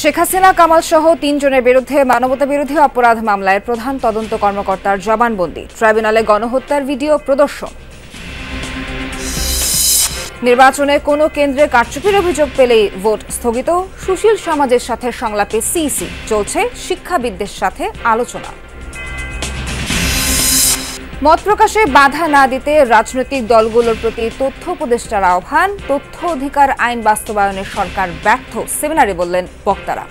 শেখ হাসিনা কামাল সহ ৩ জনের বিরুদ্ধে মানবতাবিরোধী অপরাধ মামলায় প্রধান তদন্ত কর্মকর্তার জবানবন্দি, ট্রাইব্যুনালে গণহত্যার ভিডিও প্রদর্শন। নির্বাচনে কোনো কেন্দ্রে কারচুপির অভিযোগ পেলেই ভোট স্থগিত, সুশীল সমাজের সাথে সংলাপে সিইসি, চলছে শিক্ষাবিদদের সাথে আলোচনা। মত প্রকাশে বাধা না দিতে রাজনৈতিক দলগুলোর প্রতি তথ্য উপদেষ্টার আহ্বান, তথ্য অধিকার আইন বাস্তবায়নে সরকার ব্যর্থ, সেমিনারে বললেন বক্তারা।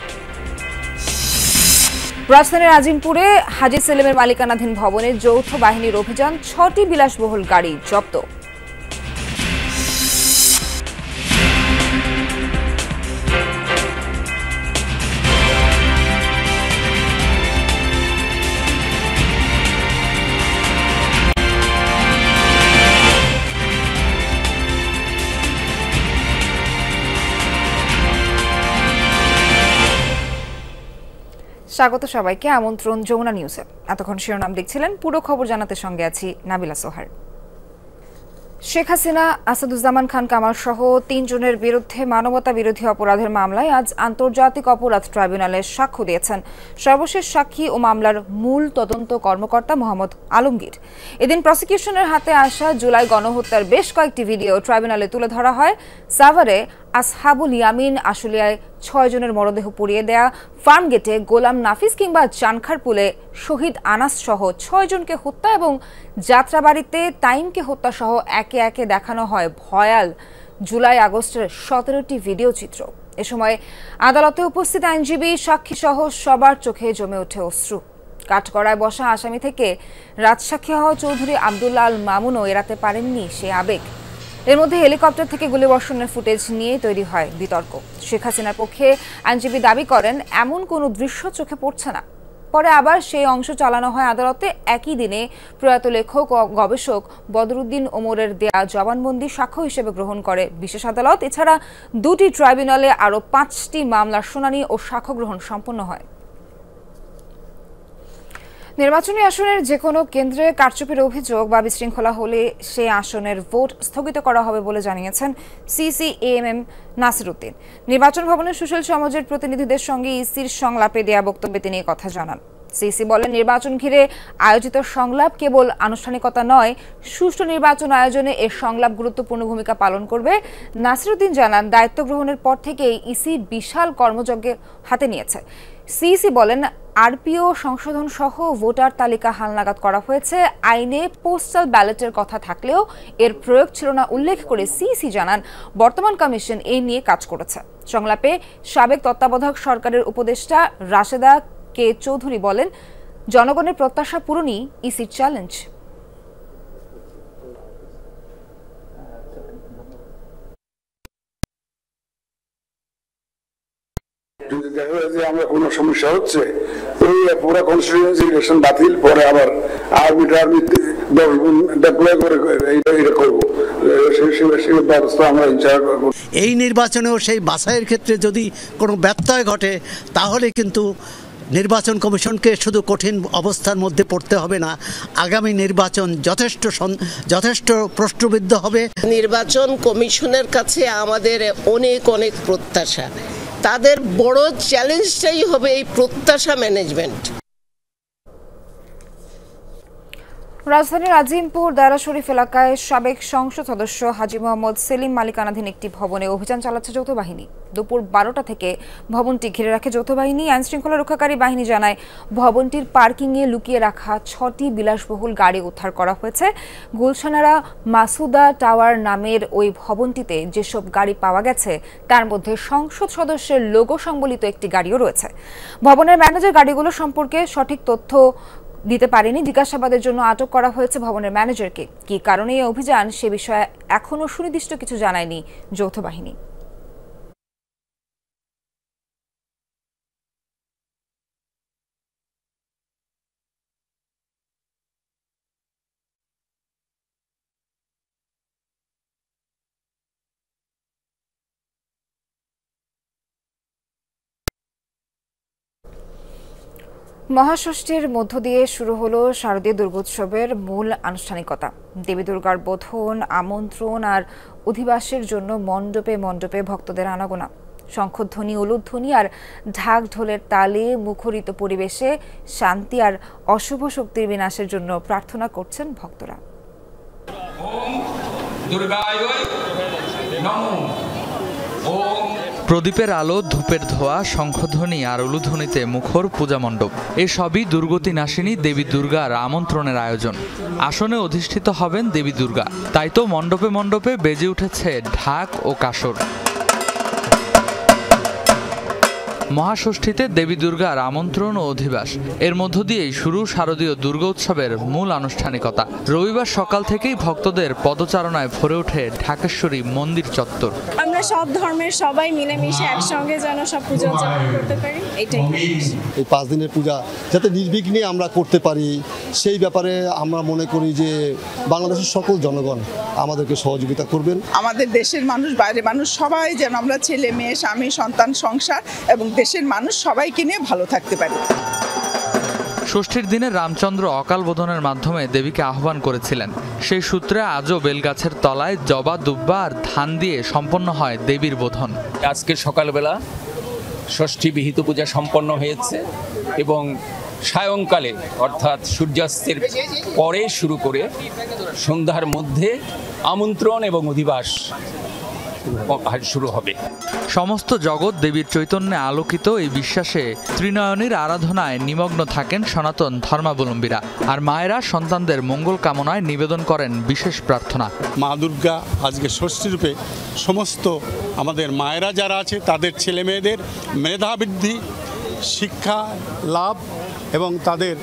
রাজধানীর আজিমপুরে হাজী সেলিমের মালিকানাধীন ভবনে যৌথ বাহিনীর অভিযান, ৬টি বিলাসবহুল গাড়ি জব্দ। স্বাগত সবাইকে, আমন্ত্রণ যমুনা নিউজে। এতক্ষণ শিরোনাম দেখছিলেন, পুরো খবর জানাতে সঙ্গে আছি নাবিলা সোহার। শেখ হাসিনা, আসাদুজ্জামান খান কামাল সহ ৩ জনের বিরুদ্ধে মানবতা বিরোধী অপরাধের মামলায় আজ আন্তর্জাতিক অপরাধ ট্রাইব্যুনালে সাক্ষ্য দিয়েছেন সর্বশেষ সাক্ষী ও মামলার মূল তদন্ত কর্মকর্তা মোহাম্মদ আলমগীর। এদিন প্রসিকিউশনের হাতে আসা জুলাই গণহত্যার বেশ কয়েকটি ভিডিও ট্রাইব্যুনালে তুলে ধরা হয়। সাভারে আসহাবুল ইয়ামিন, আশুলিয়ায় ৬ জনের মরদেহ পুড়িয়ে দেয়া, ফার্মগেটে গোলাম নাফিস কিংবা চানখারপুলে শহীদ আনাস সহ ৬ জনকে হত্যা এবং যাত্রাবাড়িতে তাইমকে হত্যা সহ একে একে দেখানো হয় ভয়াল জুলাই আগস্টের ১৭টি ভিডিও চিত্র। এ সময় আদালতে উপস্থিত আইনজীবী, সাক্ষী সহ সবার চোখে জমে ওঠে অশ্রু। কাঠগড়ায় বসা আসামি থেকে রাজসাক্ষী হওয়া চৌধুরী আব্দুল্লাহ আল মামুনও এড়াতে পারেননি সে আবেগ। এর মধ্যে হেলিকপ্টার থেকে গুলিবর্ষণের ফুটেজ নিয়ে তৈরি হয় বিতর্ক। শেখ হাসিনার পক্ষে আইনজীবী দাবি করেন এমন কোনো দৃশ্য চোখে পড়ছে না। পরে আবার সেই অংশ চালানো হয় আদালতে। একই দিনে প্রয়াত লেখক ও গবেষক বদরুদ্দিন ওমরের দেয়া জবানবন্দি সাক্ষ্য হিসেবে গ্রহণ করে বিশেষ আদালত। এছাড়া 2টি ট্রাইব্যুনালে আরও 5টি মামলার শুনানি ও সাক্ষ্য গ্রহণ সম্পন্ন হয়। নির্বাচনী আসনের যে কোনো কেন্দ্রে কারচুপির অভিযোগ বা বিশৃঙ্খলা হলে সে আসনের ভোট স্থগিত করা হবে বলে জানিয়েছেন সিসি এএমএম নাসির উদ্দিন। নির্বাচন ভবনের সুশীল সমাজের প্রতিনিধিদের সঙ্গে ইসির সংলাপে দেয়া বক্তব্যে তিনি কথা জানান। সিসি বলেন, নির্বাচন ঘিরে আয়োজিত সংলাপ কেবল আনুষ্ঠানিকতা নয়, সুষ্ঠু নির্বাচন আয়োজনে এর সংলাপ গুরুত্বপূর্ণ ভূমিকা পালন করবে। নাসির উদ্দিন জানান, দায়িত্ব গ্রহণের পর থেকেই ইসি বিশাল কর্মযজ্ঞের হাতে নিয়েছে। সিইসি বলেন, আরপিও সংশোধন সহ ভোটার তালিকা হালনাগাদ করা হয়েছে। আইনে পোস্টাল ব্যালটের কথা থাকলেও এর প্রয়োগ ছিল না উল্লেখ করে সিইসি জানান, বর্তমান কমিশন এই নিয়ে কাজ করেছে। সংলাপে সাবেক তত্ত্বাবধায়ক সরকারের উপদেষ্টা রাশেদা কে চৌধুরী বলেন, জনগণের প্রত্যাশা পূরণই ইসির চ্যালেঞ্জ। যদি দেখা যায় যে আমরা কোনো সমস্যা হচ্ছে, এই পুরো কনস্টিটিউয়েন্সি ইলেকশন বাতিল, পরে আবার আর্মিটার 10 গুণ ডেপ্লয় করে এটা করবো, সেই ব্যবস্থা আমরা ইনশাআল্লাহ করব। এই নির্বাচনেও সেই বাছাইয়ের ক্ষেত্রে যদি কোনো ব্যত্যয় ঘটে, তাহলে কিন্তু নির্বাচন কমিশনকে শুধু কঠিন অবস্থার মধ্যে পড়তে হবে না, আগামী নির্বাচন যথেষ্ট প্রশ্নবিদ্ধ হবে। নির্বাচন কমিশনের কাছে আমাদের অনেক অনেক প্রত্যাশা। তাদের বড় চ্যালেঞ্জটাই হবে এই প্রত্যাশা ম্যানেজমেন্ট। রাজধানীর আজিমপুর দায়রা শরীফ এলাকায় সাবেক সংসদ সদস্য হাজী মোহাম্মদ সেলিম মালিকানাধীন একটি ভবনে অভিযান চালাচ্ছে যৌথ বাহিনী। দুপুর 12টা থেকে ভবনটি ঘিরে রাখে যৌথ বাহিনী। আইন শৃঙ্খলা রক্ষাকারী বাহিনী জানায়, ভবনটির পার্কিংয়ে লুকিয়ে রাখা 6টি বিলাসবহুল গাড়ি উদ্ধার করা হয়েছে। গুলশানারা মাসুদা টাওয়ার নামের ওই ভবনটিতে যেসব গাড়ি পাওয়া গেছে, তার মধ্যে সংসদ সদস্যের লোগো সংবলিত একটি গাড়িও রয়েছে। ভবনের ম্যানেজার গাড়িগুলো সম্পর্কে সঠিক তথ্য দিতে পারেনি। জিজ্ঞাসাবাদের জন্য আটক করা হয়েছে ভবনের ম্যানেজারকে। কি কারণে এই অভিযান, সে বিষয়ে এখনো সুনির্দিষ্ট কিছু জানায়নি যৌথ বাহিনী। মহাষষ্ঠীর মধ্য দিয়ে শুরু হলো শারদীয় দুর্গোৎসবের মূল আনুষ্ঠানিকতা। দেবী দুর্গার বোধন, আমন্ত্রণ আর অধিবাসের জন্য মণ্ডপে মণ্ডপে ভক্তদের আনাগোনা। শঙ্খধ্বনি, উলুধ্বনি আর ঢাক ঢোলের তালে মুখরিত পরিবেশে শান্তি আর অশুভ শক্তির বিনাশের জন্য প্রার্থনা করছেন ভক্তরা। প্রদীপের আলো, ধূপের ধোয়া, শঙ্খধ্বনি আর উলুধ্বনিতে মুখর পূজা মণ্ডপ, এসবই দুর্গতি নাশিনী দেবী দুর্গার আমন্ত্রণের আয়োজন। আসনে অধিষ্ঠিত হবেন দেবী দুর্গা, তাই তো মণ্ডপে মণ্ডপে বেজে উঠেছে ঢাক ও কাসর। মহাষষ্ঠীতে দেবী দুর্গার আমন্ত্রণ ও অধিবাস, এর মধ্য দিয়েই শুরু শারদীয় দুর্গা উৎসবের মূল আনুষ্ঠানিকতা। রবিবার সকাল থেকেই ভক্তদের পদচারণায় ভরে ওঠে ঢাকেশ্বরী মন্দির চত্বর। আমরা সব ধর্মের সবাই মিলেমিশে একসঙ্গে যেন সব পূজা উদযাপন করতে পারি, এটাই। এই 5 দিনের পূজা যাতে নির্বিঘ্নে আমরা করতে পারি, সেই ব্যাপারে আমরা মনে করি যে বাংলাদেশের সকল জনগণ আমাদেরকে সহযোগিতা করবেন। আমাদের দেশের মানুষ, বাইরের মানুষ সবাই যেন আমরা ছেলে মেয়ে, স্বামী, সন্তান, সংসার এবং দেশের মানুষ সবাইকে নিয়ে ভালো থাকতে পারি। ষষ্ঠীর দিনে রামচন্দ্র অকাল বোধনের মাধ্যমে দেবীকে আহ্বান করেছিলেন। সেই সূত্রে আজও বেলগাছের তলায় জবা, দুব্বা আর ধান দিয়ে সম্পন্ন হয় দেবীর বোধন। আজকে সকালবেলা ষষ্ঠী বিহিত পূজা সম্পন্ন হয়েছে এবং সায়ংকালে অর্থাৎ সূর্যাস্তের পরে শুরু করে সন্ধ্যার মধ্যে আমন্ত্রণ এবং অধিবাস শুরু হবে। সমস্ত জগৎ দেবীর চৈতন্যে আলোকিত এই বিশ্বাসে ত্রিনয়নীর আরাধনায় নিমগ্ন থাকেন সনাতন ধর্মাবলম্বীরা, আর মায়েরা সন্তানদের মঙ্গল কামনায় নিবেদন করেন বিশেষ প্রার্থনা। মা দুর্গা আজকে ষষ্ঠীরূপে সমস্ত আমাদের মায়েরা যারা আছে তাদের ছেলে মেয়েদের মেধাবৃদ্ধি, শিক্ষা লাভ এবং তাদের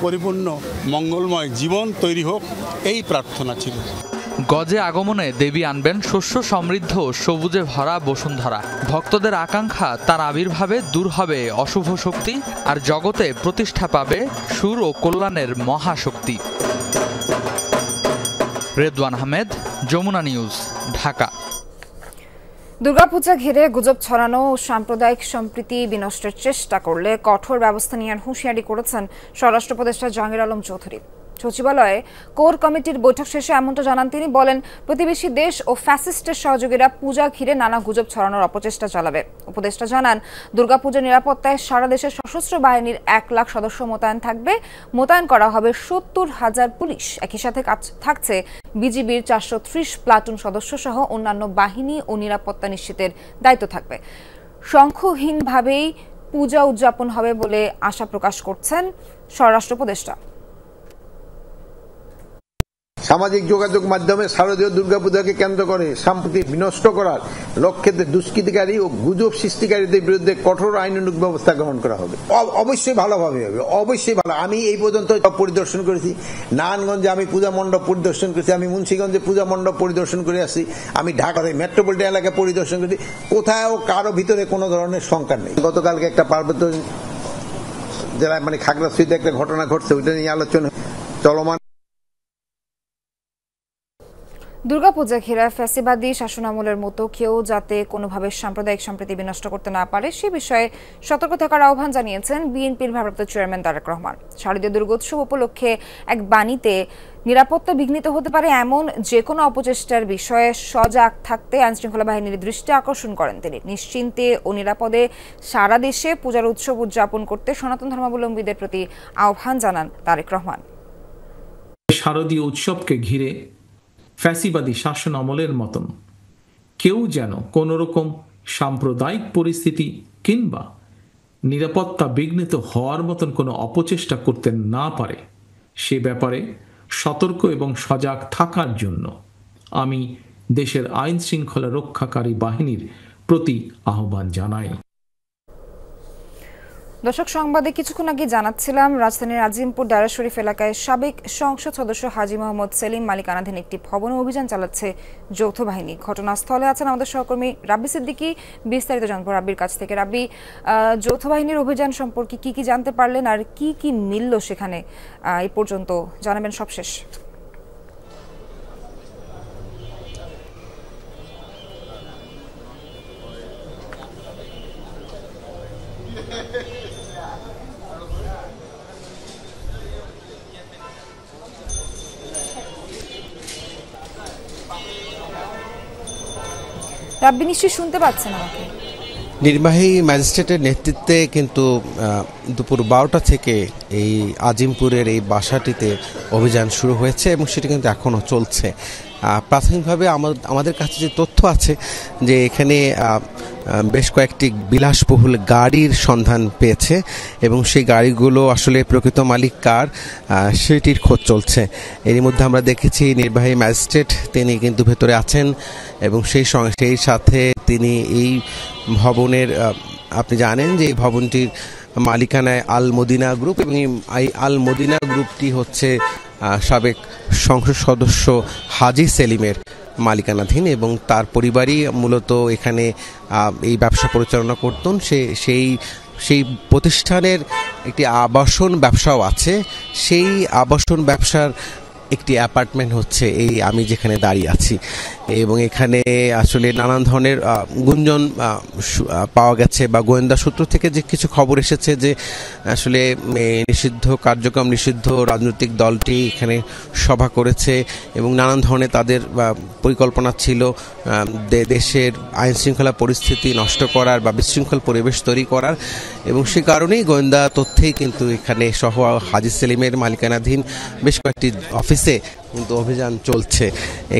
পরিপূর্ণ মঙ্গলময় জীবন তৈরি হোক, এই প্রার্থনা ছিল। গজে আগমনে দেবী আনবেন শস্য সমৃদ্ধ সবুজে ভরা বসুন্ধরা। ভক্তদের আকাঙ্ক্ষা তার আবির্ভাবে দূর হবে অশুভ শক্তি, আর জগতে প্রতিষ্ঠা পাবে সুর ও কল্যাণের মহাশক্তি। রেদওয়ান আহমেদ, যমুনা নিউজ, ঢাকা। দুর্গাপূজা ঘিরে গুজব ছড়ানো ও সাম্প্রদায়িক সম্প্রীতি বিনষ্টের চেষ্টা করলে কঠোর ব্যবস্থা নেওয়ার হুঁশিয়ারি করেছেন স্বরাষ্ট্র উপদেষ্টা জাহাঙ্গীর আলম চৌধুরী। সচিবালয়ে কোর কমিটির বৈঠক শেষে এমনটা জানান তিনি। বলেন, প্রতিবেশী দেশ ও ফ্যাসিস্টের সহযোগীরা পূজা ঘিরে নানা গুজব ছড়ানোর অপচেষ্টা চালাবে। উপদেষ্টা জানান, দুর্গাপূজার নিরাপত্তায় সারা দেশের সশস্ত্র বাহিনীর 1 লাখ সদস্য মোতায়েন থাকবে। মোতায়েন করা হবে 70,000 পুলিশ। একই সাথে থাকছে বিজিবির 430 প্লাটুন সদস্য সহ অন্যান্য বাহিনী ও নিরাপত্তা নিশ্চিতের দায়িত্ব থাকবে। সংখ্যাহীনভাবেই পূজা উদযাপন হবে বলে আশা প্রকাশ করছেন স্বরাষ্ট্র উপদেষ্টা। সামাজিক যোগাযোগ মাধ্যমে শারদীয় দুর্গাপূজাকে কেন্দ্র করে সম্প্রীতি বিনষ্ট করার লক্ষ্যে দুষ্কৃতিকারী ও গুজব সৃষ্টিকারীদের বিরুদ্ধে কঠোর আইনানুগ ব্যবস্থা গ্রহণ করা হবে। অবশ্যই ভালোভাবে হবে, অবশ্যই ভালো। আমি এই পর্যন্ত পরিদর্শন করেছি, নারায়ণগঞ্জে আমি পূজা মণ্ডপ পরিদর্শন করেছি, আমি মুন্সিগঞ্জে পূজা মণ্ডপ পরিদর্শন করে আসছি, আমি ঢাকাতে মেট্রোপলিটন এলাকা পরিদর্শন করেছি। কোথাও কারো ভিতরে কোনো ধরনের শঙ্কা নেই। গতকালকে একটা পার্বত্য জেলায় মানে খাগড়াছড়িতে একটা ঘটনা ঘটছে, ওইটা নিয়ে আলোচনা চলমান। দুর্গাপূজা ঘিরে ফ্যাসিবাদী শাসনামলের মতো কেউ যাতে কোনোভাবে সাম্প্রদায়িক সম্প্রীতি বিনষ্ট করতে না পারে সে বিষয়ে সতর্ক থাকার আহ্বান জানিয়েছেন বিএনপির ভারপ্রাপ্ত চেয়ারম্যান তারেক রহমান। শারদীয় দুর্গোৎসব উপলক্ষে এক বাণীতে নিরাপত্তা বিঘ্নিত হতে পারে এমন যে কোনো অপচেষ্টার বিষয়ে সজাগ থাকতে আইনশৃঙ্খলা বাহিনীর দৃষ্টি আকর্ষণ করেন তিনি। নিশ্চিন্তে ও নিরাপদে সারা দেশে পূজার উৎসব উদযাপন করতে সনাতন ধর্মাবলম্বীদের প্রতি আহ্বান জানান তারেক রহমান। শারদীয় উৎসবকে ঘিরে ফ্যাসিবাদী শাসন আমলের মতন কেউ যেন কোনোরকম সাম্প্রদায়িক পরিস্থিতি কিংবা নিরাপত্তা বিঘ্নিত হওয়ার মতন কোনো অপচেষ্টা করতে না পারে সে ব্যাপারে সতর্ক এবং সজাগ থাকার জন্য আমি দেশের আইন শৃঙ্খলা রক্ষাকারী বাহিনীর প্রতি আহ্বান জানাই। দর্শক, সংবাদে কিছুক্ষণ আগে জানাচ্ছিলাম রাজধানীর আজিমপুর দারা শরীফ এলাকায় সাবেক সংসদ সদস্য হাজী মোহাম্মদ সেলিম মালিকানাধীন একটি ভবনে অভিযান চালাচ্ছে যৌথ বাহিনী। ঘটনাস্থলে আছেন আমাদের সহকর্মী রাব্বি সিদ্দিকী। বিস্তারিত জানবো রাব্বির কাছ থেকে। রাব্বি, যৌথ বাহিনীর অভিযান সম্পর্কে কি কি জানতে পারলেন আর কি কি মিলল সেখানে এই পর্যন্ত জানাবেন সবশেষ। রাব্বি, নিশ্চয়ই শুনতে পাচ্ছেন আমাকে? নির্বাহী ম্যাজিস্ট্রেটের নেতৃত্বে কিন্তু দুপুর 12টা থেকে এই আজিমপুরের এই বাসাটিতে অভিযান শুরু হয়েছে এবং সেটা কিন্তু এখনও চলছে। প্রাথমিকভাবে আমাদের কাছে যে তথ্য আছে যে এখানে বেশ কয়েকটি বিলাসবহুল গাড়ির সন্ধান পেয়েছে এবং সেই গাড়িগুলো আসলে প্রকৃত মালিক কার সেটির খোঁজ চলছে। এরই মধ্যে আমরা দেখেছি নির্বাহী ম্যাজিস্ট্রেট তিনি কিন্তু ভেতরে আছেন এবং সেই সাথে তিনি এই ভবনের, আপনি জানেন যে এই ভবনটির মালিকানায় আল মদিনা গ্রুপ এবং এই আল মদিনা গ্রুপটি হচ্ছে সাবেক সংসদ সদস্য হাজি সেলিমের মালিকানাধীন এবং তার পরিবারই মূলত এখানে এই ব্যবসা পরিচালনা করতেন। সেই প্রতিষ্ঠানের একটি আবাসন ব্যবসাও আছে। সেই আবাসন ব্যবসার একটি অ্যাপার্টমেন্ট হচ্ছে এই আমি যেখানে দাঁড়িয়ে আছি এবং এখানে আসলে নানান ধরনের গুঞ্জন পাওয়া গেছে বা গোয়েন্দা সূত্র থেকে যে কিছু খবর এসেছে যে আসলে নিষিদ্ধ কার্যক্রম নিষিদ্ধ রাজনৈতিক দলটি এখানে সভা করেছে এবং নানান ধরনের তাদের পরিকল্পনা ছিল দেশের আইন শৃঙ্খলা পরিস্থিতি নষ্ট করার বা বিশৃঙ্খল পরিবেশ তৈরি করার এবং সে কারণেই গোয়েন্দা তথ্যেই কিন্তু এখানে সহ হাজি সেলিমের মালিকানাধীন বেশ কয়েকটি অফিসে কিন্তু অভিযান চলছে।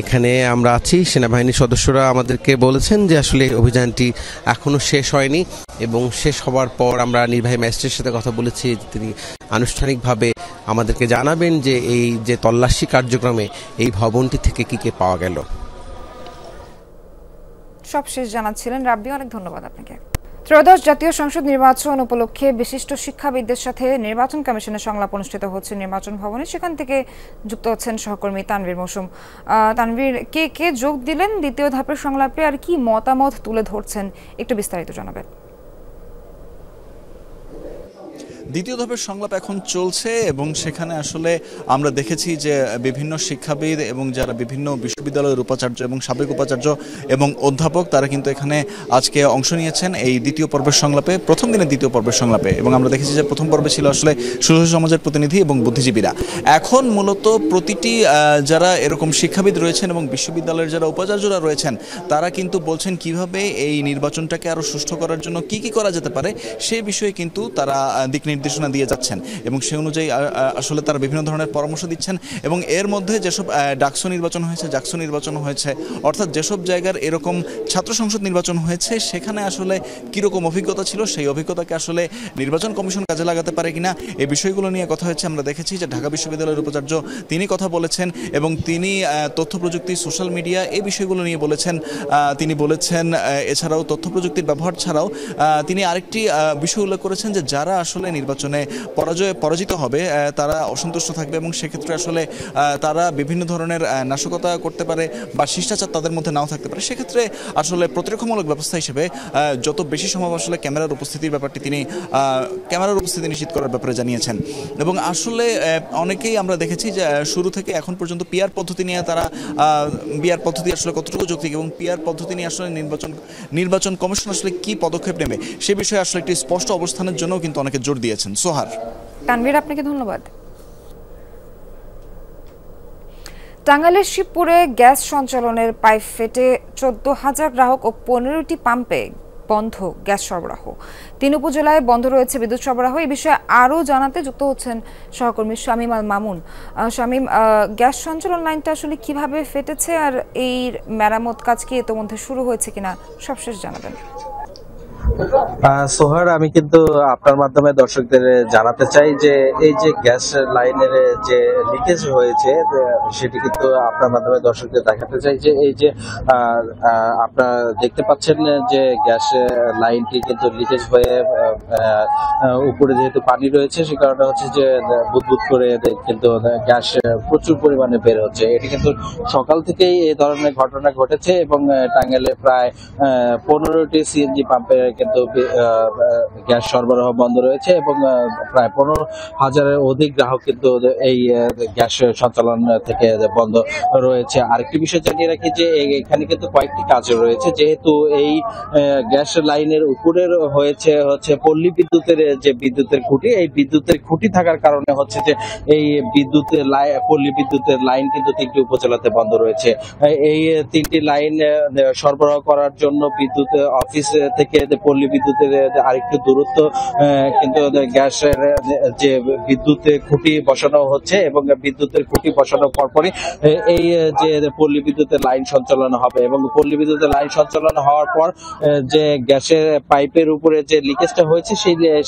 এখানে আমরা আছি, সেনাবাহিনীর সদস্যরা আমাদেরকে বলেছেন যে আসলে অভিযানটি এখনও শেষ হয়নি এবং শেষ হওয়ার পর আমরা নির্বাহী ম্যাজিস্ট্রেটের সাথে কথা বলেছি, তিনি আনুষ্ঠানিকভাবে আমাদেরকে জানাবেন যে এই যে তল্লাশি কার্যক্রমে এই ভবনটি থেকে কি পাওয়া গেল। সবশেষ জানাচ্ছিলেন রাব্বি, অনেক ধন্যবাদ আপনাকে। ত্রয়োদশ জাতীয় সংসদ নির্বাচন উপলক্ষে বিশিষ্ট শিক্ষাবিদদের সাথে নির্বাচন কমিশনের সংলাপ অনুষ্ঠিত হচ্ছে নির্বাচন ভবনে। সেখান থেকে যুক্ত হচ্ছেন সহকর্মী তানভীর মৌসুম। তানভীর, কে যোগ দিলেন দ্বিতীয় ধাপের সংলাপে আর কি মতামত তুলে ধরছেন, একটু বিস্তারিত জানাবেন। দ্বিতীয় ধাপের সংলাপ এখন চলছে এবং সেখানে আসলে আমরা দেখেছি যে বিভিন্ন শিক্ষাবিদ এবং যারা বিভিন্ন বিশ্ববিদ্যালয়ের উপাচার্য এবং সাবেক উপাচার্য এবং অধ্যাপক তারা কিন্তু এখানে আজকে অংশ নিয়েছেন এই দ্বিতীয় পর্বের সংলাপে, প্রথম দিনের দ্বিতীয় পর্বের সংলাপে। এবং আমরা দেখেছি যে প্রথম পর্বে ছিল আসলে সুশীল সমাজের প্রতিনিধি এবং বুদ্ধিজীবীরা। এখন মূলত প্রতিটি যারা এরকম শিক্ষাবিদ রয়েছেন এবং বিশ্ববিদ্যালয়ের যারা উপাচার্যরা রয়েছেন তারা কিন্তু বলছেন কিভাবে এই নির্বাচনটাকে আরও সুষ্ঠু করার জন্য কি করা যেতে পারে সে বিষয়ে কিন্তু তারা দিক নির্দেশনা দিয়ে যাচ্ছেন এবং সেই অনুযায়ী আসলে তারা বিভিন্ন ধরনের পরামর্শ দিচ্ছেন। এবং এর মধ্যে যেসব ডাকসু নির্বাচন হয়েছে, জাকসু নির্বাচন হয়েছে, অর্থাৎ যেসব জায়গার এরকম ছাত্র সংসদ নির্বাচন হয়েছে সেখানে আসলে কীরকম অভিজ্ঞতা ছিল সেই অভিজ্ঞতাকে আসলে নির্বাচন কমিশন কাজে লাগাতে পারে কিনা এই বিষয়গুলো নিয়ে কথা হয়েছে। আমরা দেখেছি যে ঢাকা বিশ্ববিদ্যালয়ের উপাচার্য তিনি কথা বলেছেন এবং তিনি তথ্য প্রযুক্তি, সোশ্যাল মিডিয়া এই বিষয়গুলো নিয়ে বলেছেন। তিনি বলেছেন এছাড়াও তথ্য প্রযুক্তির ব্যবহার ছাড়াও তিনি আরেকটি বিষয় উল্লেখ করেছেন যে যারা আসলে নির্বাচনে পরাজিত হবে তারা অসন্তুষ্ট থাকবে এবং সেক্ষেত্রে আসলে তারা বিভিন্ন ধরনের নাশকতা করতে পারে বা শিষ্টাচার তাদের মধ্যে নাও থাকতে পারে। সেক্ষেত্রে আসলে প্রতিরক্ষামূলক ব্যবস্থা হিসেবে যত বেশি সম্ভব আসলে ক্যামেরার উপস্থিতির ব্যাপারটি তিনি ক্যামেরার উপস্থিতি নিশ্চিত করার ব্যাপারে জানিয়েছেন। এবং আসলে অনেকেই আমরা দেখেছি যে শুরু থেকে এখন পর্যন্ত পিআর পদ্ধতি নিয়ে তারা পিআর পদ্ধতি আসলে কতটুকু যৌক্তিক এবং পিআর পদ্ধতি নিয়ে আসলে নির্বাচন কমিশন আসলে কি পদক্ষেপ নেবে সে বিষয়ে আসলে একটি স্পষ্ট অবস্থানের জন্য কিন্তু অনেকে জোর দিয়েছেন। সোহার, তানভীর আপনাকে ধন্যবাদ। টাঙ্গাইলের শিবপুরে গ্যাস সঞ্চালনের পাইপ ফেটে 14,000 গ্রাহক ও 15টি পাম্পে বন্ধ গ্যাস সরবরাহ। 3 উপজেলায় বন্ধ রয়েছে বিদ্যুৎ সরবরাহ। এই বিষয়ে আরও জানাতে যুক্ত হচ্ছেন সহকর্মী শামীম আল মামুন। শামীম, গ্যাস সঞ্চালন লাইনটা আসলে কিভাবে ফেটেছে আর এই মেরামত কাজ কি ইতোমধ্যে শুরু হয়েছে কিনা সবশেষ জানাবেন। সোহার, আমি কিন্তু আপনার মাধ্যমে দর্শকদের জানাতে চাই যে এই যে গ্যাস লাইনের যে লিকেজ হয়েছে সেটি কিন্তু আপনার মাধ্যমে দর্শকদের দেখাতে চাই যে এই যে আপনারা দেখতে পাচ্ছেন যে গ্যাস লাইনটি কিন্তু লিকেজ হয়ে উপরে যেহেতু পানি রয়েছে সে কারণে হচ্ছে যে বুদবুদ করে কিন্তু গ্যাস প্রচুর পরিমাণে বের হচ্ছে। এটি কিন্তু সকাল থেকেই এই ধরনের ঘটনা ঘটেছে এবং টাঙ্গাইলে প্রায় 15টি সিএনজি পাম্পে কিন্তু গ্যাস সরবরাহ বন্ধ রয়েছে এবং প্রায় 15,000-এর অধিক গ্রাহক কিন্তু এই গ্যাস সঞ্চালন থেকে বন্ধ রয়েছে। আরেকটি বিষয় জানিয়ে রাখি যে এখানে কিন্তু কয়েকটি কাজ রয়েছে, যেহেতু এই গ্যাস লাইনের উপরের হচ্ছে পল্লী বিদ্যুতের যে বিদ্যুতের খুঁটি, এই বিদ্যুতের খুঁটি থাকার কারণে হচ্ছে যে এই পল্লী বিদ্যুতের লাইন কিন্তু 3টি উপজেলাতে বন্ধ রয়েছে। এই 3টি লাইন সরবরাহ করার জন্য বিদ্যুৎ অফিস থেকে পল্লী পল্লী বিদ্যুতের আরেকটু দূরত্ব কিন্তু গ্যাসের যে বিদ্যুতের খুঁটি বসানো হচ্ছে এবং বিদ্যুতের খুঁটি বসানোর পরপরই এই যে পল্লী বিদ্যুতের লাইন সঞ্চালন হবে এবং পল্লী বিদ্যুতের লাইন সঞ্চালন হওয়ার পর যে গ্যাসের পাইপের উপরে যে লিকেজটা হয়েছে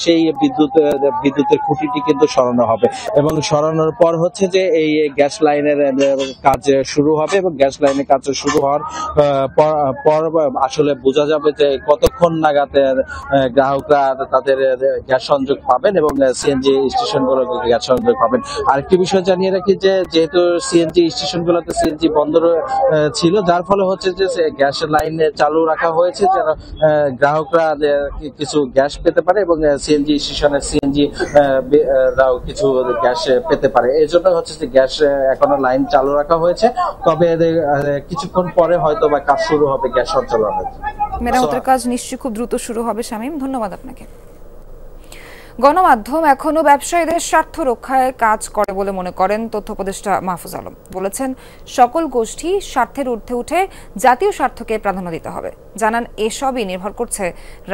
সেই বিদ্যুতের খুঁটিটি কিন্তু সরানো হবে এবং সরানোর পর হচ্ছে যে এই গ্যাস লাইনের কাজ শুরু হবে এবং গ্যাস লাইনের কাজ শুরু হওয়ার পর আসলে বোঝা যাবে যে কতক্ষণ নাগাদ গ্রাহকরা তাদের গ্যাস সংযোগ পাবেন এবং সিএনজি স্টেশনগুলোতে গ্যাস সংযোগ পাবেন। আরেকটি বিষয় জানিয়ে রাখি যে যেহেতু সিএনজি স্টেশনগুলোতে সিএনজি বন্ধ ছিল, যার ফলে হচ্ছে যে গ্যাস লাইন চালু রাখা হয়েছে যেন গ্রাহকরা কিছু গ্যাস পেতে পারে এবং সিএনজি স্টেশনের সিএনজি রাও কিছু গ্যাস পেতে পারে। এই জন্য হচ্ছে যে গ্যাস এখনো লাইন চালু রাখা হয়েছে, তবে কিছুক্ষণ পরে হয়তো বা কাজ শুরু হবে গ্যাস সঞ্চালনের। মেরামতের কাজ নিশ্চয়ই খুব দ্রুত শুরু হবে। শামীম, ধন্যবাদ আপনাকে। গণমাধ্যম এখনো ব্যবসায়ীদের স্বার্থ রক্ষায় কাজ করে বলে মনে করেন তথ্য উপদেষ্টা মাহফুজ আলম। বলেছেন সকল গোষ্ঠী স্বার্থের ঊর্ধ্বে উঠে জাতীয় স্বার্থকে প্রাধান্য দিতে হবে। জানান এসবই নির্ভর করছে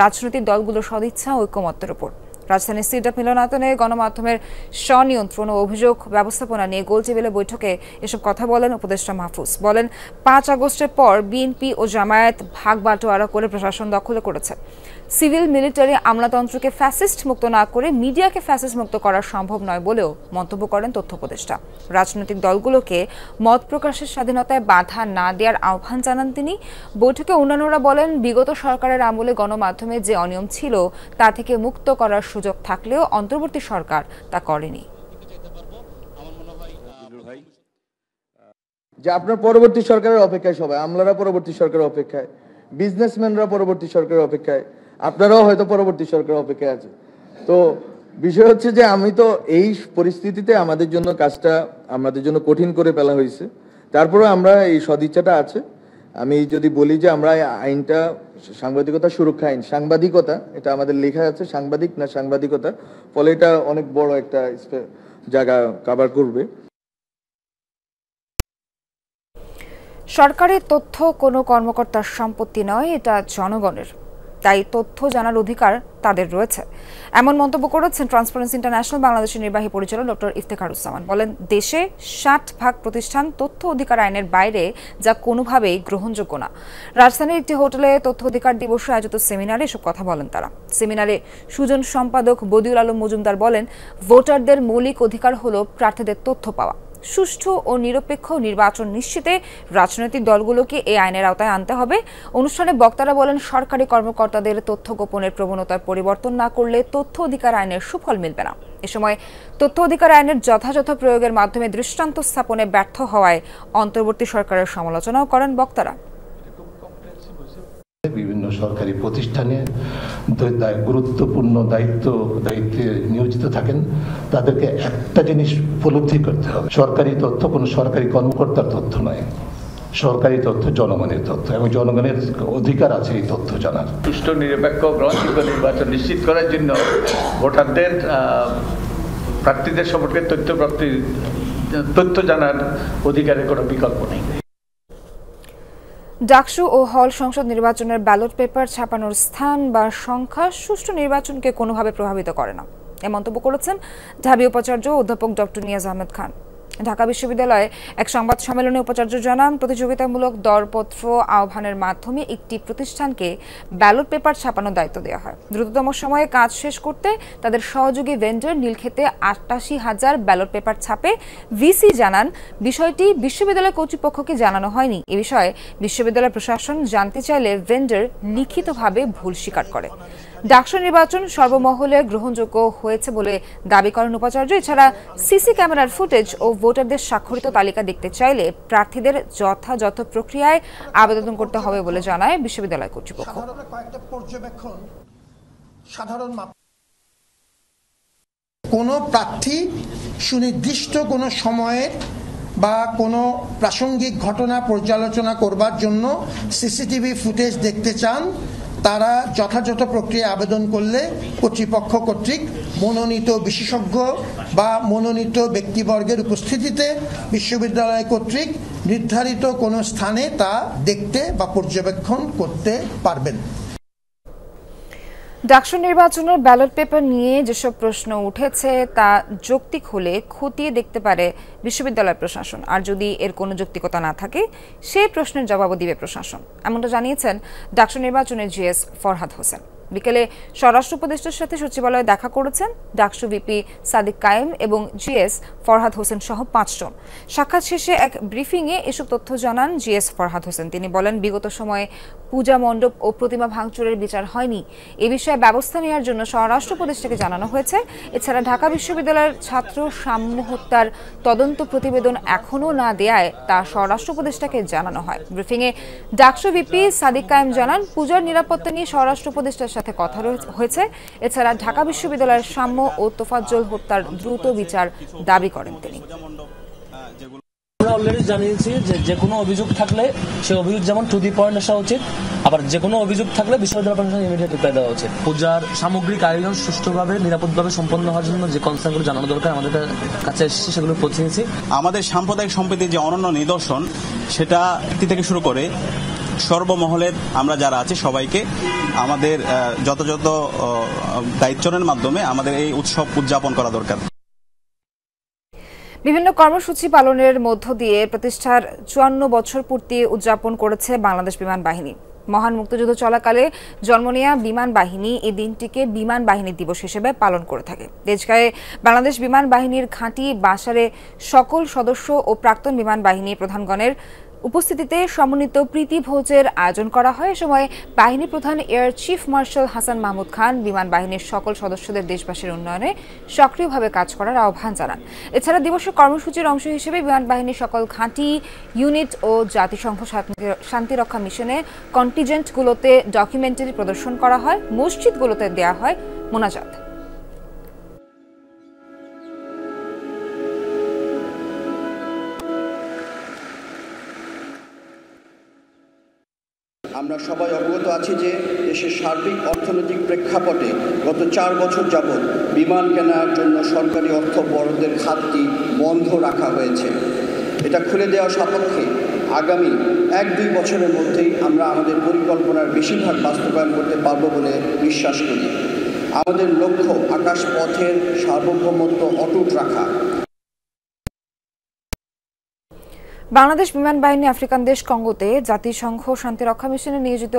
রাজনৈতিক দলগুলোর সদিচ্ছা ও ঐক্যমত্যের উপর। রাজধানীর সিডাপ মিলনায়তনে গণমাধ্যমের স্বনিয়ন্ত্রণ ও অভিযোগ ব্যবস্থাপনা নিয়ে গোলটেবিলের বৈঠকে এসব কথা বলেন উপদেষ্টা মাহফুজ। বলেন 5 আগস্টের পর বিএনপি ও জামায়াত ভাগ বাটোয়ারা করে প্রশাসন দখলে করেছে। সিভিল মিলিটারি আমলাতন্ত্রকে ফ্যাসিস্ট মুক্ত না করে মিডিয়াকে ফ্যাসিস্ট মুক্ত করা সম্ভব নয় বলেও মন্তব্য করেন তথ্য উপদেষ্টা। রাজনৈতিক দলগুলোকে মত প্রকাশের স্বাধীনতায় বাধা না দেওয়ার আহ্বান জানান তিনি। বৈঠকে অন্যান্যরা বলেন বিগত সরকারের আমলে গণমাধ্যমে যে অনিয়ম ছিল তা থেকে মুক্ত করার সুযোগ থাকলেও অন্তর্বর্তী সরকার তা করেনি। যে আপনার পরবর্তী সরকারের অপেক্ষায় সবাই, আমলারা পরবর্তী সরকারের অপেক্ষায়, বিজনেসম্যানরা পরবর্তী সরকারের অপেক্ষায়, আপনারাও হয়তো পরবর্তী সরকারের অপেক্ষায় আছে। তো বিষয় হচ্ছে যে আমি তো এই পরিস্থিতিতে আমাদের জন্য কাজটা আমাদের জন্য কঠিন করে ফেলা হয়েছে, তারপরে আমরা এই সদিচ্ছাটা আছে। আমি যদি বলি যে আমরা আইনটা সাংবাদিকতা সুরক্ষা আইন, সাংবাদিকতা এটা আমাদের লেখা আছে, সাংবাদিক না সাংবাদিকতা, ফলে এটা অনেক বড় একটা জায়গা কভার করবে। সরকারের তথ্য কোনো কর্মকর্তার সম্পত্তি নয়, এটা জনগণের, তাই তথ্য জানার অধিকার তাদের রয়েছে, এমন মন্তব্য করেছেন ট্রান্সপারেন্সি ইন্টারন্যাশনাল বাংলাদেশের নির্বাহী পরিচালক ডক্টর ইফতেখারুজ্জামান। বলেন দেশে 60% প্রতিষ্ঠান তথ্য অধিকার আইনের বাইরে, যা কোনোভাবেই গ্রহণযোগ্য না। রাজধানীর একটি হোটেলে তথ্য অধিকার দিবসে আয়োজিত সেমিনারে এসব কথা বলেন তারা। সেমিনারে সুজন সম্পাদক বদিউল আলম মজুমদার বলেন ভোটারদের মৌলিক অধিকার হলো প্রার্থীদের তথ্য পাওয়া। সুষ্ঠু ও নিরপেক্ষ নির্বাচন নিশ্চিতে রাজনৈতিক দলগুলোকে এই আইনের আওতায় আনতে হবে। অনুষ্ঠানে বক্তারা বলেন সরকারি কর্মকর্তাদের তথ্য গোপনের প্রবণতার পরিবর্তন না করলে তথ্য অধিকার আইনের সুফল মিলবে না। এ সময় তথ্য অধিকার আইনের যথাযথ প্রয়োগের মাধ্যমে দৃষ্টান্ত স্থাপনে ব্যর্থ হওয়ায় অন্তর্বর্তী সরকারের সমালোচনাও করেন বক্তারা। বিভিন্ন সরকারি প্রতিষ্ঠানে গুরুত্বপূর্ণ দায়িত্বে নিয়োজিত থাকেন, তাদেরকে একটা জিনিস উপলব্ধি করতে হবে, সরকারি তথ্য কোনো সরকারি কর্মকর্তার তথ্য নয়, সরকারি তথ্য জনগণের তথ্য এবং জনগণের অধিকার আছে এই তথ্য জানার। সুষ্ঠু নিরপেক্ষ গ্রহণযোগ্য নির্বাচন নিশ্চিত করার জন্য ভোটারদের প্রার্থীদের সম্পর্কে তথ্য জানার অধিকারের কোনো বিকল্প নেই। ডাকসু ও হল সংসদ নির্বাচনের ব্যালট পেপার ছাপানোর স্থান বা সংখ্যা সুষ্ঠু নির্বাচনকে কোনোভাবে প্রভাবিত করে না, এ মন্তব্য করেছেন ঢাবি উপাচার্য অধ্যাপক ডক্টর নিয়াজ আহমেদ খান। ঢাকা বিশ্ববিদ্যালয়ে এক সংবাদ সম্মেলনে উপাচার্য জানান প্রতিযোগিতামূলক দরপত্র আহ্বানের মাধ্যমে একটি প্রতিষ্ঠানকে ব্যালট পেপার ছাপানোর দায়িত্ব দেওয়া হয়। দ্রুততম সময়ে কাজ শেষ করতে তাদের সহযোগী ভেন্ডর নীলক্ষেতে 88,000 ব্যালট পেপার ছাপে। ভিসি জানান বিষয়টি বিশ্ববিদ্যালয় কর্তৃপক্ষকে জানানো হয়নি। এ বিষয়ে বিশ্ববিদ্যালয় প্রশাসন জানতে চাইলে ভেন্ডর লিখিতভাবে ভুল স্বীকার করে। ডাকসু নির্বাচন সর্বমহলে গ্রহণযোগ্য হয়েছে বলে দাবি করেন উপাচার্য। এছাড়া সিসি ক্যামেরার ফুটেজ ও ভোটারদের স্বাক্ষরিত তালিকা দেখতে চাইলে প্রার্থীদের যথাযথ প্রক্রিয়ায় আবেদন করতে হবে বলে জানায় বিশ্ববিদ্যালয় কর্তৃপক্ষ। কোনো প্রার্থী সুনির্দিষ্ট কোনো সময়ের বা কোনো প্রাসঙ্গিক ঘটনা পর্যালোচনা করবার জন্য সিসিটিভি ফুটেজ দেখতে চান, তারা যথাযথ প্রক্রিয়া আবেদন করলে কর্তৃপক্ষ কর্তৃক মনোনীত বিশেষজ্ঞ বা মনোনীত ব্যক্তিবর্গের উপস্থিতিতে বিশ্ববিদ্যালয় কর্তৃক নির্ধারিত কোনো স্থানে তা দেখতে বা পর্যবেক্ষণ করতে পারবেন। ডাকসু নির্বাচনের ব্যালট পেপার নিয়ে যেসব প্রশ্ন উঠেছে তা যৌক্তিক হলে খতিয়ে দেখতে পারে বিশ্ববিদ্যালয় প্রশাসন, আর যদি এর কোনো যৌক্তিকতা না থাকে সেই প্রশ্নের জবাবও দিবে প্রশাসন, এমনটা জানিয়েছেন ডাকসু নির্বাচনের জিএস ফরহাদ হোসেন। বিকেলে স্বরাষ্ট্র উপদেষ্টার সাথে সচিবালয়ে দেখা করেছেন ডাকসু ভিপি সাদিক কায়েম এবং জিএস ফরহাদ হোসেন সহ 5 জন। সাক্ষাৎ শেষে এক ব্রিফিংয়ে এসব তথ্য জানান জিএস ফরহাদ হোসেন। তিনি বলেন, বিগত সময়ে পূজা মণ্ডপ ও প্রতিমা ভাঙচুরের বিচার হয়নি, এ বিষয়ে ব্যবস্থা নেওয়ার জন্য স্বরাষ্ট্র উপদেষ্টাকে জানানো হয়েছে। এছাড়া ঢাকা বিশ্ববিদ্যালয়ের ছাত্র সাম্য হত্যার তদন্ত প্রতিবেদন এখনও না দেয়ায় তা স্বরাষ্ট্র উপদেষ্টাকে জানানো হয়। ব্রিফিংয়ে ডাকসু ভিপি সাদিক কায়েম জানান, পূজার নিরাপত্তা নিয়ে স্বরাষ্ট্র উপদেষ্টার সাথে কথা হয়েছে। এছাড়া ঢাকা বিশ্ববিদ্যালয়ের সাম্য ও তোফাজ্জল হত্যার দ্রুত বিচার দাবি করেন তিনি। আমরা অলরেডি জানিয়েছি যে কোনো অভিযোগ থাকলে সেই অভিযোগ যেমন টু দি পয়েন্ট আসা উচিত, আবার যে কোনো অভিযোগ থাকলে বিশ্ববিদ্যালয় প্রশাসন ইমিডিয়েট রিপ্লাই দেওয়া উচিত। পূজার সামগ্রিক আয়োজন সুষ্ঠুভাবে নিরাপদভাবে সম্পন্ন হওয়ার জন্য যে কনসার্নগুলো জানানো দরকার আমাদের কাছে এসেছে, সেগুলো পৌঁছেছি। আমাদের সাম্প্রদায়িক সম্প্রীতির যে অনন্য নিদর্শন, সেটা ব্যক্তি থেকে শুরু করে সর্বমহলের আমরা যারা আছি সবাইকে আমাদের যথাযথ দায়িত্বের মাধ্যমে আমাদের এই উৎসব উদযাপন করা দরকার। বিভিন্ন কর্মসূচি পালনের মধ্য দিয়ে প্রতিষ্ঠার 54 বছর পূর্তি উদযাপন করেছে বাংলাদেশ বিমান বাহিনী। মহান মুক্তিযুদ্ধ চলাকালে জন্ম নেয়া বিমান বাহিনী এই দিনটিকে বিমান বাহিনী দিবস হিসেবে পালন করে থাকে। দেশগায়ে বাংলাদেশ বিমান বাহিনীর ঘাঁটি বাসারে সকল সদস্য ও প্রাক্তন বিমান বাহিনী প্রধানগণের উপস্থিতিতে সমন্বিত প্রীতি ভোজের আয়োজন করা হয়। সময় বাহিনী প্রধান air chief marshal Hasan Mahmud Khan বিমান বাহিনীর সকল সদস্যদের দেশবাসীর উন্নয়নে সক্রিয়ভাবে কাজ করার আহ্বান জানান। এছাড়া দিবসের কর্মসূচির অংশ হিসেবে বিমান বাহিনীর সকল ঘাঁটি, ইউনিট ও জাতিসংঘ শান্তিরক্ষা মিশনে কন্টিজেন্টগুলোতে ডকুমেন্টারি প্রদর্শন করা হয়। মসজিদগুলোতে দেয়া হয় মোনাজাত। আমরা সবাই অবগত আছি যে দেশের সার্বিক অর্থনৈতিক প্রেক্ষাপটে গত 4 বছর যাবৎ বিমান কেনার জন্য সরকারি অর্থ বরাদ্দের খাতটি বন্ধ রাখা হয়েছে। এটা খুলে দেওয়া সাপেক্ষে আগামী 1-2 বছরের মধ্যেই আমরা আমাদের পরিকল্পনার বেশিরভাগ বাস্তবায়ন করতে পারব বলে বিশ্বাস করি। আমাদের লক্ষ্য আকাশপথের সার্বভৌমত্ব অটুট রাখা। বাংলাদেশ বিমান বাহিনী আফ্রিকান দেশ কঙ্গোতে জাতিসংঘ শান্তিরক্ষা মিশনে নিয়োজিত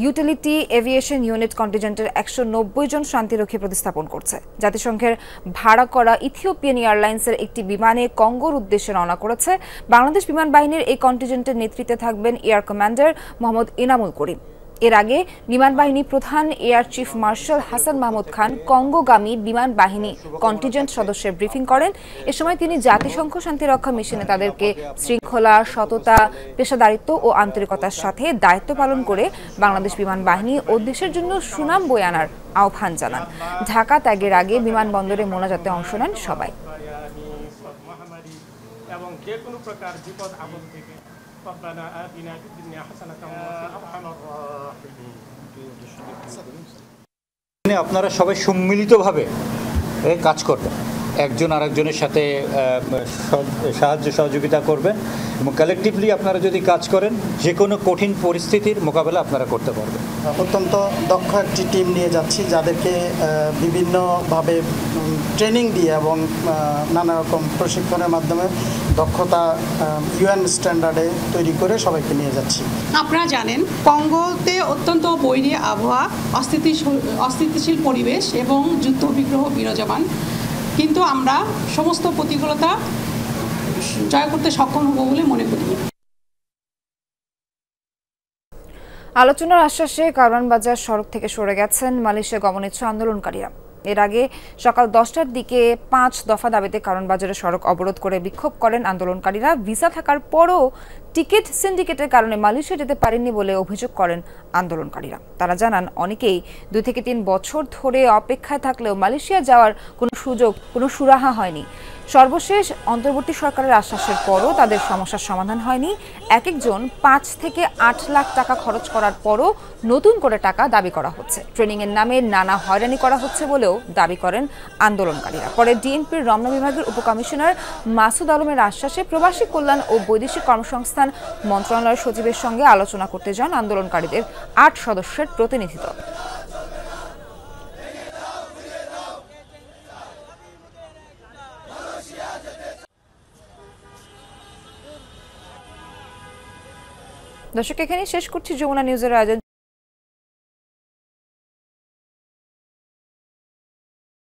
ইউটিলিটি এভিয়েশন ইউনিট কন্টিজেন্টের 190 জন শান্তিরক্ষী প্রতিস্থাপন করছে। জাতিসংঘের ভাড়া করা ইথিওপিয়ান এয়ারলাইন্সের একটি বিমানে কঙ্গোর উদ্দেশ্যে রওনা করেছে। বাংলাদেশ বিমান বাহিনীর এই কন্টিজেন্টের নেতৃত্বে থাকবেন এয়ার কমান্ডার মোহাম্মদ ইনামুল করিম। এর আগে বিমান বাহিনী প্রধান air chief marshal Hasan Mahmud Khan কঙ্গোগামী বিমান বাহিনী কন্টিজেন্ট সদস্যের ব্রিফিং করেন। এ সময় তিনি জাতিসংঘ শান্তিরক্ষা মিশনে তাদেরকে শৃঙ্খলা, সততা, পেশাদারিত্ব ও আন্তরিকতার সাথে দায়িত্ব পালন করে বাংলাদেশ বিমান বাহিনী ও দেশের জন্য সুনাম বয়ে আনার আহ্বান জানান। ঢাকা ত্যাগের আগে বিমানবন্দরে মোনাজাতে অংশ নেন সবাই। এবং যে কোনো প্রকার বিপদ আপদ থেকে ربنا آتنا في الدنيا حسنة وفي أرحم الراحمين। আপনারা সবাই সম্মিলিতভাবে কাজ করবেন, একজন আরেকজনের সাথে সাহায্য সহযোগিতা করবেন এবং কালেকটিভলি আপনারা যদি কাজ করেন যে কোনো কঠিন পরিস্থিতির মোকাবেলা আপনারা করতে পারবেন। অত্যন্ত দক্ষ একটি টিম নিয়ে যাচ্ছি, যাদেরকে বিভিন্নভাবে ট্রেনিং দিয়ে এবং নানা রকম প্রশিক্ষণের মাধ্যমে দক্ষতা ইউএন স্ট্যান্ডার্ডে তৈরি করে সবাইকে নিয়ে যাচ্ছি। আপনারা জানেন কঙ্গোতে অত্যন্ত বৈরী আবহাওয়া, অস্থিতিশীল পরিবেশ এবং যুদ্ধ বিগ্রহ বিরাজমান, কিন্তু আমরা সমস্ত প্রতিকূলতা জয় করতে সক্ষম হব বলে মনে করি। আলোচনার আশ্বাসে কারওয়ান বাজার সড়ক থেকে সরে গেছেন মালয়েশিয়া গমনিচ্ছু আন্দোলনকারীরা। এর আগে সকাল 10টার দিকে 5 দফা দাবিতে কারওয়ান বাজারে সড়ক অবরোধ করে বিক্ষোভ করেন আন্দোলনকারীরা। ভিসা থাকার পরও টিকিট সিন্ডিকেটের কারণে মালয়েশিয়া যেতে পারেননি বলে অভিযোগ করেন আন্দোলনকারীরা। তারা জানান, অনেকেই 2 থেকে 3 বছর ধরে অপেক্ষায় থাকলেও মালয়েশিয়া যাওয়ার কোনো সুযোগ, কোনো সুরাহা হয়নি। সর্বশেষ অন্তর্বর্তী সরকারের আশ্বাসের পরও তাদের সমস্যার সমাধান হয়নি। এক একজন 5 থেকে 8 লাখ টাকা খরচ করার পরও নতুন করে টাকা দাবি করা হচ্ছে। ট্রেনিংয়ের নামে নানা হয়রানি করা হচ্ছে বলেও দাবি করেন আন্দোলনকারীরা। পরে ডিএনপির রমনা বিভাগের উপকমিশনার মাসুদ আলমের আশ্বাসে প্রবাসী কল্যাণ ও বৈদেশিক কর্মসংস্থান মন্ত্রণালয়ের সচিবের সঙ্গে আলোচনা করতে যান আন্দোলনকারীদের 8 সদস্যের প্রতিনিধি দল। দর্শক এখানেই শেষ করছি যমুনা নিউজের আয়োজন